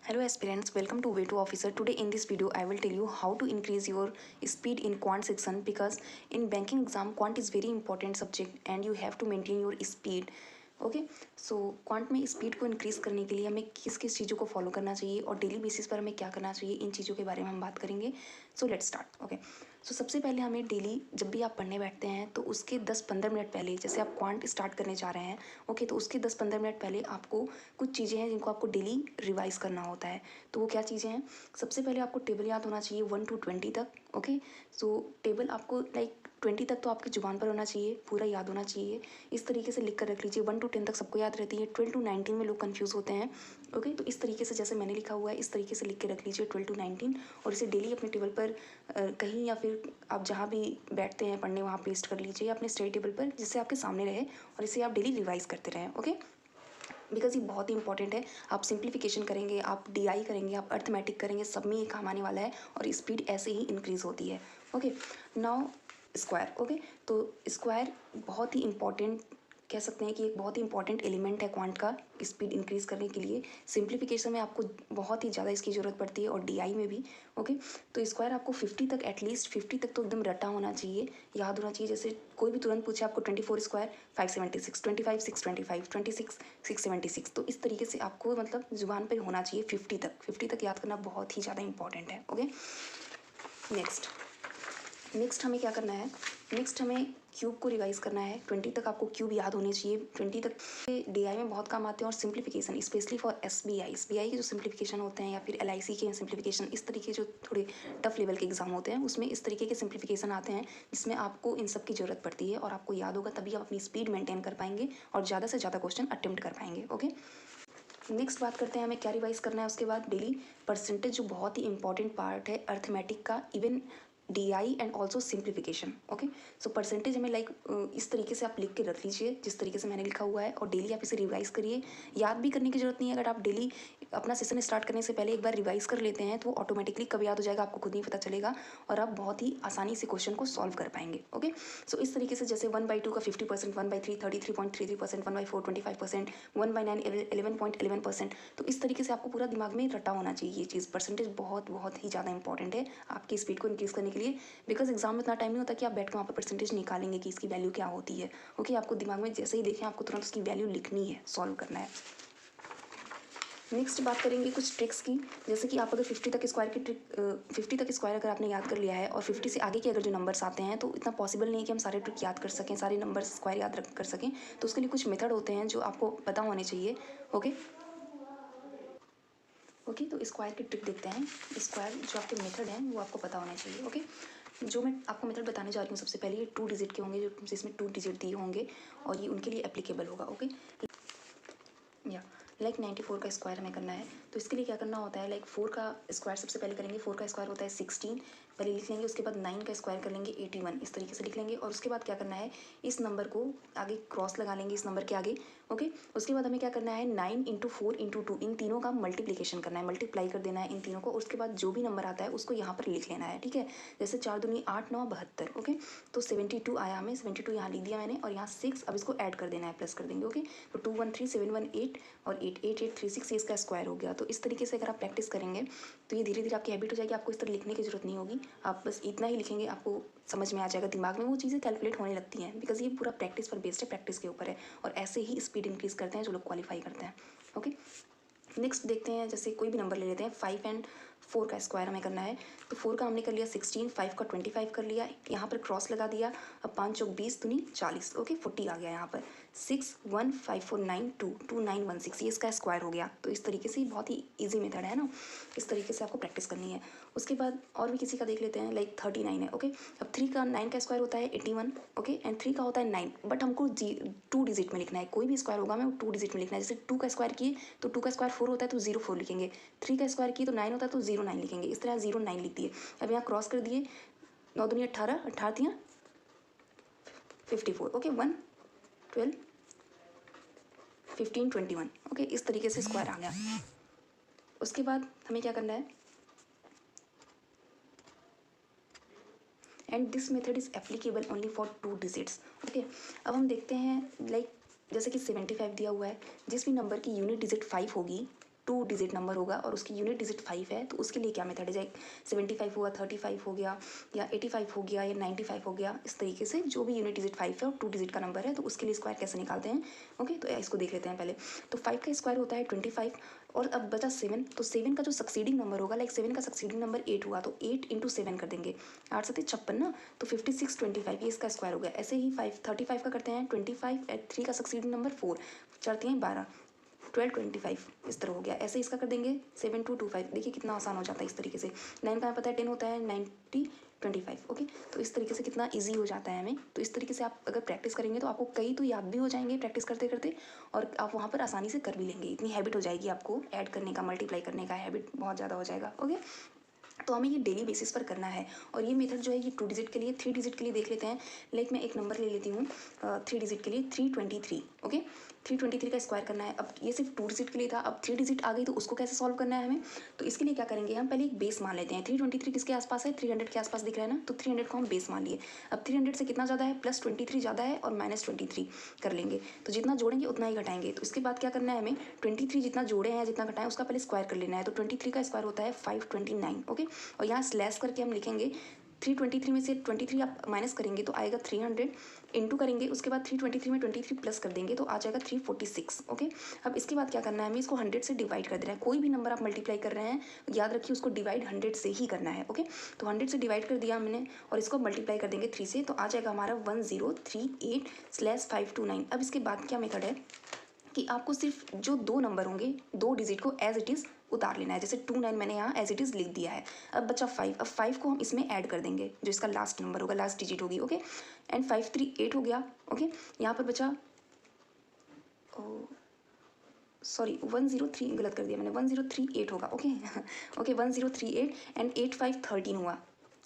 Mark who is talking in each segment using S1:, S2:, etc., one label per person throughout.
S1: Hello aspirants, welcome to Way to Officer. Today in this video I will tell you how to increase your speed in quant section because in banking exam quant is very important subject and you have to maintain your speed. Okay so quant में speed को increase करने के लिए हमें किस किस चीज़ों को फॉलो करना चाहिए और डेली बेसिस पर हमें क्या करना चाहिए, इन चीज़ों के बारे में हम बात करेंगे. So let's start. Okay so सबसे पहले हमें डेली जब भी आप पढ़ने बैठते हैं तो उसके 10-15 मिनट पहले, जैसे आप क्वांट स्टार्ट करने जा रहे हैं, ओके तो उसके 10-15 मिनट पहले आपको कुछ चीज़ें हैं जिनको आपको डेली रिवाइज करना होता है. तो वो क्या चीज़ें हैं? सबसे पहले आपको टेबल याद होना चाहिए 1 to 20 तक. ओके सो टेबल आपको लाइक 20 तक तो आपकी जुबान पर होना चाहिए, पूरा याद होना चाहिए. इस तरीके से लिख कर रख लीजिए. 1 to 10 तक सबको याद रहती है. 12 to 19 में लोग कंफ्यूज होते हैं. ओके तो इस तरीके से जैसे मैंने लिखा हुआ है इस तरीके से लिख के रख लीजिए 12 to 19 और इसे डेली अपने टेबल पर कहीं या फिर आप जहाँ भी बैठते हैं पढ़ने वहाँ पेस्ट कर लीजिए अपने स्टडी टेबल पर, जिससे आपके सामने रहे और इसे आप डेली रिवाइज करते रहें. ओके बिकॉज ये बहुत ही इंपॉर्टेंट है. आप सिंप्लीफिकेशन करेंगे, आप डीआई करेंगे, आप अर्थमेटिक करेंगे, सब में ये काम आने वाला है और स्पीड ऐसे ही इंक्रीज़ होती है. Okay now square. ओके तो स्क्वायर बहुत ही इंपॉर्टेंट कह सकते हैं कि एक बहुत ही इंपॉर्टेंट एलिमेंट है क्वांट का स्पीड इंक्रीज़ करने के लिए. सिंप्लीफिकेशन में आपको बहुत ही ज़्यादा इसकी ज़रूरत पड़ती है और डीआई में भी. ओके तो स्क्वायर आपको 50 तक, एटलीस्ट 50 तक तो एकदम रटा होना चाहिए, याद होना चाहिए. जैसे कोई भी तुरंत पूछे आपको 24 स्क्वायर 576, 25 625, 26 676, तो इस तरीके से आपको मतलब जुबान पर होना चाहिए 50 तक याद करना बहुत ही ज़्यादा इंपॉर्टेंट है. ओके नेक्स्ट हमें क्या करना है? नेक्स्ट हमें क्यूब को रिवाइज करना है. 20 तक आपको क्यूब याद होने चाहिए. 20 तक डीआई में बहुत काम आते हैं और सिंप्लीफिकेशन स्पेशली फॉर एसबीआई के जो सिंप्लीफिकेशन होते हैं या फिर एलआईसी के सिंप्लीफिकेशन, इस तरीके जो थोड़े टफ लेवल के एग्जाम होते हैं उसमें इस तरीके के सिंप्लीफिकेशन आते हैं जिसमें आपको इन सब की ज़रूरत पड़ती है और आपको याद होगा, तभी आप अपनी स्पीड मेंटेन कर पाएंगे और ज़्यादा से ज़्यादा क्वेश्चन अटेम्प्ट कर पाएंगे. ओके नेक्स्ट बात करते हैं हमें क्या रिवाइज करना है. उसके बाद डेली परसेंटेज जो बहुत ही इंपॉर्टेंट पार्ट है अर्थमेटिक का, even DI and also simplification. Okay so percentage हमें लाइक इस तरीके से आप लिख के रख लीजिए जिस तरीके से मैंने लिखा हुआ है और डेली आप इसे रिवाइज करिए. याद भी करने की जरूरत नहीं है. अगर आप डेली अपना सेशन स्टार्ट करने से पहले एक बार रिवाइज कर लेते हैं तो वो ऑटोमेटिकली कब याद हो जाएगा आपको खुद नहीं पता चलेगा और आप बहुत ही आसानी से क्वेश्चन को सॉल्व कर पाएंगे. ओके सो इस तरीके से जैसे 1/2 का 50%, 1/3 33.33%, 1/4 25%, 1/9 11.11%. तो इस तरीके से आपको पूरा दिमाग में रटा होना चाहिए ये चीज़. परसेंटेज बहुत ही ज़्यादा इंपॉर्टेंट है आपकी स्पीड को इंक्रीज़ करने के लिए, बिकॉज एग्जाम में इतना टाइम नहीं होता कि आप बैठ कर वहाँ पर परसेंटेज निकालेंगे कि इसकी वैल्यू क्या होती है. ओके आपको दिमाग में जैसे ही देखें आपको तुरंत उसकी वैल्यू लिखनी है, सॉल्व करना है. नेक्स्ट बात करेंगे कुछ ट्रिक्स की. जैसे कि आप अगर 50 तक स्क्वायर की ट्रिक 50 तक स्क्वायर अगर आपने याद कर लिया है और 50 से आगे के अगर जो नंबर्स आते हैं तो इतना पॉसिबल नहीं है कि हम सारे ट्रिक याद कर सकें, सारे नंबर्स स्क्वायर याद कर सकें. तो उसके लिए कुछ मेथड होते हैं जो आपको पता होने चाहिए. ओके तो स्क्वायर की ट्रिक देखते हैं. स्क्वायर जो आपके मेथड हैं वो आपको पता होने चाहिए. ओके जो मैं आपको मेथड बताने जा रही हूँ सबसे पहले ये 2 डिजिट के होंगे, जो जिसमें 2 डिजिट दिए होंगे और ये उनके लिए एप्लीकेबल होगा. ओके या लाइक 94 का स्क्वायर हमें करना है तो इसके लिए क्या करना होता है, लाइक 4 का स्क्वायर सबसे पहले करेंगे. 4 का स्क्वायर होता है 16, पहले लिख लेंगे. उसके बाद 9 का स्क्वायर कर लेंगे 81, इस तरीके से लिख लेंगे. और उसके बाद क्या करना है, इस नंबर को आगे क्रॉस लगा लेंगे इस नंबर के आगे. ओके उसके बाद हमें क्या करना है 9 × 4 × 2 इन तीनों का मल्टीप्लिकेशन करना है, मल्टीप्लाई कर देना है इन तीनों को. उसके बाद जो भी नंबर आता है उसको यहाँ पर लिख लेना है. ठीक है जैसे 4 दूनी 8 9 72. ओके तो 72 आया, हमें 72 यहाँ लिख दिया मैंने और यहाँ 6 अब इसको ऐड कर देना है, प्लस कर देंगे. ओके तो 213 718 और 8836 ये इसका स्क्वायर हो गया. तो इस तरीके से अगर आप प्रैक्टिस करेंगे तो ये धीरे धीरे आपकी हैबिट हो जाएगी. आपको इस तरह लिखने की जरूरत नहीं होगी, आप बस इतना ही लिखेंगे, आपको समझ में आ जाएगा, दिमाग में वो चीज़ें कैलकुलेट होने लगती हैं. बिकॉज ये पूरा प्रैक्टिस पर बेस्ड है, प्रैक्टिस के ऊपर है और ऐसे ही स्पीड इंक्रीज़ करते हैं जो लोग क्वालिफाई करते हैं. ओके नेक्स्ट देखते हैं, जैसे कोई भी नंबर ले लेते हैं. 5 और 4 का स्क्वायर हमें करना है तो 4 का हमने कर लिया 16, 5 का 25 कर लिया, यहाँ पर क्रॉस लगा दिया. अब 5 चौक 20 दूनी 40. ओके 40 आ गया यहाँ पर. 6 1 5 4 9 2 2 9 1 6 ये इसका स्क्वायर हो गया. तो इस तरीके से बहुत ही ईजी मेथड है ना, इस तरीके से आपको प्रैक्टिस करनी है. उसके बाद और भी किसी का देख लेते हैं, लाइक 39 है. ओके अब 3 का 9 का स्क्वायर होता है 81. ओके एंड 3 का होता है 9, बट हमको 2 डिजिट में लिखना है. कोई भी स्क्वायर होगा हमें 2 डिजिट में लिखना है. जैसे 2 का स्क्वायर किए तो 2 का स्क्वायर 4 होता है तो 0 4 लिखेंगे. 3 का स्क्वायर किए तो 9 होता है तो 0 9 लिखेंगे. इस तरह 0 9 लिख दिए. अब यहाँ क्रॉस कर दिए, 9 दूनी 18, 18 54. ओके 1 12 15 21. ओके इस तरीके से स्क्वायर आ गया. उसके बाद हमें क्या करना है, and this method is applicable only for 2 digits. Okay अब हम देखते हैं, लाइक जैसे कि 75 दिया हुआ है, जिस भी नंबर की यूनिट डिजिट 5 होगी 2 डिजिट नंबर होगा और उसकी यूनिट डिजिट 5 है, तो उसके लिए क्या मेथड है, जैसे 75 हुआ, 35 हो गया, या 85 हो गया, या 95 हो गया, इस तरीके से जो भी यूनिट डिजिट 5 है और 2 डिजिट का नंबर है, तो उसके लिए स्क्वायर कैसे निकालते हैं। ओके, तो इसको देख लेते हैं पहले। तो 5 का स्क्वायर होता है 25, और अब बचा 7, तो 7 का जो सक्सीडिंग नंबर होगा, लाइक 7 का सक्सीडिंग नंबर 8 हुआ, तो 8 इंटू 7 कर देंगे, 8 7 56 ना, तो 56 25, ये इसका स्क्वायर हो गया। ऐसे ही 35 का करते हैं 25, 3 का सक्सीडिंग नंबर 4, चढ़ते हैं 12, 12 25, इस तरह हो गया। ऐसे इसका कर देंगे 7 2 25, देखिए कितना आसान हो जाता है इस तरीके से। 9 का पता है 10 होता है, 90 25। ओके, तो इस तरीके से कितना इजी हो जाता है हमें। तो इस तरीके से आप अगर प्रैक्टिस करेंगे तो आपको कई तो याद भी हो जाएंगे प्रैक्टिस करते करते, और आप वहाँ पर आसानी से कर भी लेंगे। इतनी हैबिट हो जाएगी आपको ऐड करने का, मल्टीप्लाई करने का हैबिट बहुत ज़्यादा हो जाएगा। ओके, तो हमें ये डेली बेसिस पर करना है। और ये मेथड जो है ये 2 डिजिट के लिए, 3 डिजिट के लिए देख लेते हैं। लाइक मैं एक नंबर ले लेती हूँ 3 डिजिट के लिए, 323। ओके, 323 का स्क्वायर करना है। अब ये सिर्फ 2 डिजिट के लिए था, अब 3 डिजिट आ गई, तो उसको कैसे सॉल्व करना है हमें। तो इसके लिए क्या करेंगे, हम पहले एक बेस मान लेते हैं। 323 किसके आसपास है, 300 के आसपास दिख रहा है ना, तो 300 को हम बेस मान लिए। अब 300 से कितना ज़्यादा है, +23 ज़्यादा है, और -23 कर लेंगे। तो जितना जोड़ेंगे उतना ही घटाएंगे। तो इसके बाद क्या करना है हमें, 23 जितना जोड़े हैं जितना घटाएं उसका पहले स्क्वायर कर लेना है। तो 23 का स्क्वायर होता है 529। ओके, और यहाँ स्लैश करके हम लिखेंगे 323 में से 23 आप माइनस करेंगे तो आएगा 300, इंटू करेंगे, उसके बाद 323 में 23 प्लस कर देंगे तो आ जाएगा 346। ओके, अब इसके बाद क्या करना है हमें, इसको 100 से डिवाइड कर देना है। कोई भी नंबर आप मल्टीप्लाई कर रहे हैं याद रखिए उसको डिवाइड 100 से ही करना है। ओके, तो 100 से डिवाइड कर दिया हमने, और इसको मल्टीप्लाई कर देंगे 3 से, तो आ जाएगा हमारा 1038/529। अब इसके बाद क्या मेथड है कि आपको सिर्फ जो 2 नंबर होंगे, 2 डिजिट को एज इट इज़ उतार लेना है। जैसे 29 मैंने यहाँ एज इट इज़ लिख दिया है। अब बचा 5, अब 5 को हम इसमें ऐड कर देंगे, जो इसका लास्ट नंबर होगा, लास्ट डिजिट होगी। ओके, एंड 538 हो गया। ओके, यहाँ पर बचा, सॉरी 103 गलत कर दिया मैंने, 1038 होगा। ओके ओके, 1038 एंड 8 5 13 हुआ,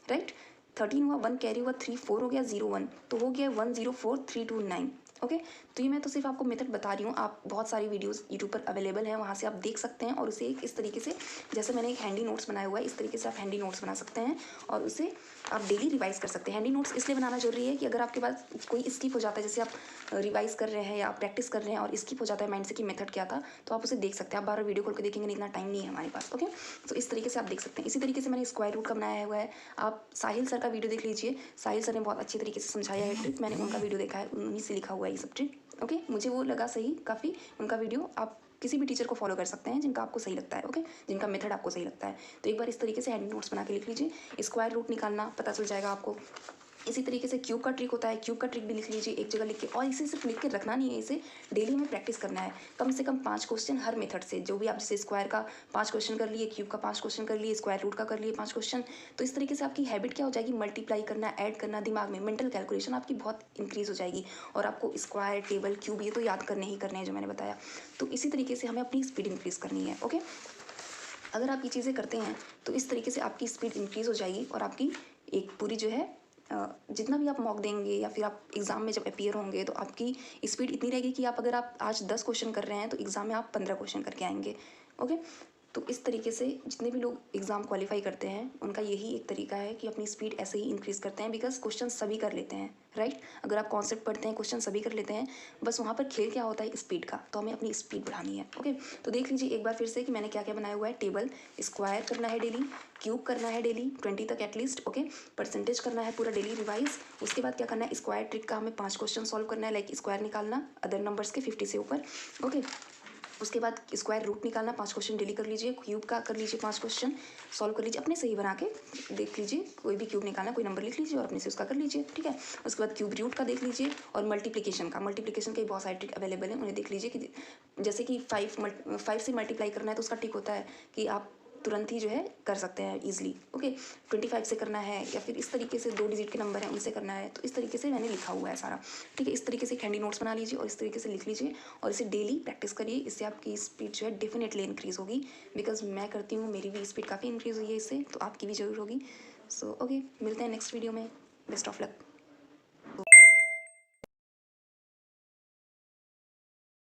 S1: राइट, 13 हुआ, 1 कैरी हुआ, 3 4 हो गया, 0 1, तो हो गया 104329। ओके, तो ये मैं तो सिर्फ आपको मेथड बता रही हूँ। आप बहुत सारी वीडियोस यूट्यूब पर अवेलेबल हैं, वहाँ से आप देख सकते हैं, और उसे इस तरीके से, जैसे मैंने एक हैंडी नोट्स बनाया हुआ है, इस तरीके से आप हैंडी नोट्स बना सकते हैं, और उसे आप डेली रिवाइज कर सकते हैं। हैंडी नोट्स इसलिए बनाना जरूरी है कि अगर आपके पास कोई स्किप हो जाता है, जैसे आप रिवाइज कर रहे हैं या प्रैक्टिस कर रहे हैं और स्किप हो जाता है माइंड से कि मेथड क्या था, तो आप उसे देख सकते हैं। आप बार वीडियो खोल के देखेंगे नहीं, इतना टाइम नहीं है हमारे पास। ओके, तो इस तरीके से आप देख सकते हैं। इसी तरीके से मैंने स्क्वायर रूट का बनाया हुआ है। आप साहिल सर का वीडियो देख लीजिए, साहिल सर ने बहुत अच्छी तरीके से समझाया है ट्रिक, मैंने उनका वीडियो देखा है, उन्हीं से लिखा हुआ है ये सब ट्रिक। ओके, मुझे वो लगा सही काफ़ी उनका वीडियो। आप किसी भी टीचर को फॉलो कर सकते हैं जिनका आपको सही लगता है। ओके, जिनका मेथड आपको सही लगता है। तो एक बार इस तरीके से हैंडी नोट्स बना के लिख लीजिए। स्क्वायर रूट निकालना पता चल जाएगा आपको। इसी तरीके से क्यूब का ट्रिक होता है, क्यूब का ट्रिक भी लिख लीजिए एक जगह लिख के, और इसे सिर्फ लिख के रखना नहीं है, इसे डेली में प्रैक्टिस करना है। कम से कम 5 क्वेश्चन हर मेथड से, जो भी आप जैसे स्क्वायर का 5 क्वेश्चन कर लिए, क्यूब का 5 क्वेश्चन कर लिए, स्क्वायर रूट का कर लिए 5 क्वेश्चन। तो इस तरीके से आपकी हैबिट क्या हो जाएगी, मल्टीप्लाई करना, ऐड करना, दिमाग में मेंटल कैलकुलेशन आपकी बहुत इंक्रीज हो जाएगी, और आपको स्क्वायर, टेबल, क्यूब ये तो याद करने ही करने हैं जो मैंने बताया। तो इसी तरीके से हमें अपनी स्पीड इंक्रीज़ करनी है। ओके, अगर आप ये चीज़ें करते हैं तो इस तरीके से आपकी स्पीड इंक्रीज़ हो जाएगी, और आपकी एक पूरी जो है जितना भी आप मॉक देंगे या फिर आप एग्ज़ाम में जब अपीयर होंगे तो आपकी स्पीड इतनी रहेगी कि आप अगर आप आज 10 क्वेश्चन कर रहे हैं तो एग्ज़ाम में आप 15 क्वेश्चन करके आएंगे। ओके, तो इस तरीके से जितने भी लोग एग्ज़ाम क्वालिफाई करते हैं उनका यही एक तरीका है कि अपनी स्पीड ऐसे ही इंक्रीज़ करते हैं, बिकॉज क्वेश्चन सभी कर लेते हैं, राइट। अगर आप कॉन्सेप्ट पढ़ते हैं क्वेश्चन सभी कर लेते हैं, बस वहाँ पर खेल क्या होता है स्पीड का, तो हमें अपनी स्पीड बढ़ानी है। ओके, तो देख लीजिए एक बार फिर से कि मैंने क्या क्या बनाया हुआ है। टेबल, स्क्वायर करना है डेली, क्यूब करना है डेली 20 तक एटलीस्ट। ओके, परसेंटेज करना है पूरा डेली रिवाइज। उसके बाद क्या करना है, स्क्वायर ट्रिक का हमें 5 क्वेश्चन सॉल्व करना है, लाइक स्क्वायर निकालना अदर नंबर्स के 50 से ऊपर। ओके, उसके बाद स्क्वायर रूट निकालना 5 क्वेश्चन डेली कर लीजिए। क्यूब का कर लीजिए 5 क्वेश्चन सॉल्व कर लीजिए, अपने से ही बना के देख लीजिए। कोई भी क्यूब निकालना, कोई नंबर लिख लीजिए और अपने से उसका कर लीजिए, ठीक है। उसके बाद क्यूब रूट का देख लीजिए, और मल्टीप्लिकेशन के बहुत सारे ट्रिक अवेलेबल हैं, उन्हें देख लीजिए। कि जैसे कि 5 से मल्टीप्लाई करना है तो उसका ट्रिक होता है कि आप तुरंत ही जो है कर सकते हैं ईजिली। ओके, 25 से करना है, या फिर इस तरीके से 2 डिजिट के नंबर हैं उनसे करना है, तो इस तरीके से मैंने लिखा हुआ है सारा, ठीक है। इस तरीके से कैंडी नोट्स बना लीजिए और इस तरीके से लिख लीजिए, और इसे डेली प्रैक्टिस करिए। इससे आपकी स्पीड जो है डेफिनेटली इंक्रीज़ होगी, बिकॉज मैं करती हूँ, मेरी भी स्पीड काफ़ी इंक्रीज़ हुई है इससे, तो आपकी भी ज़रूर होगी। सो ओके, मिलते हैं नेक्स्ट वीडियो में। Best of luck.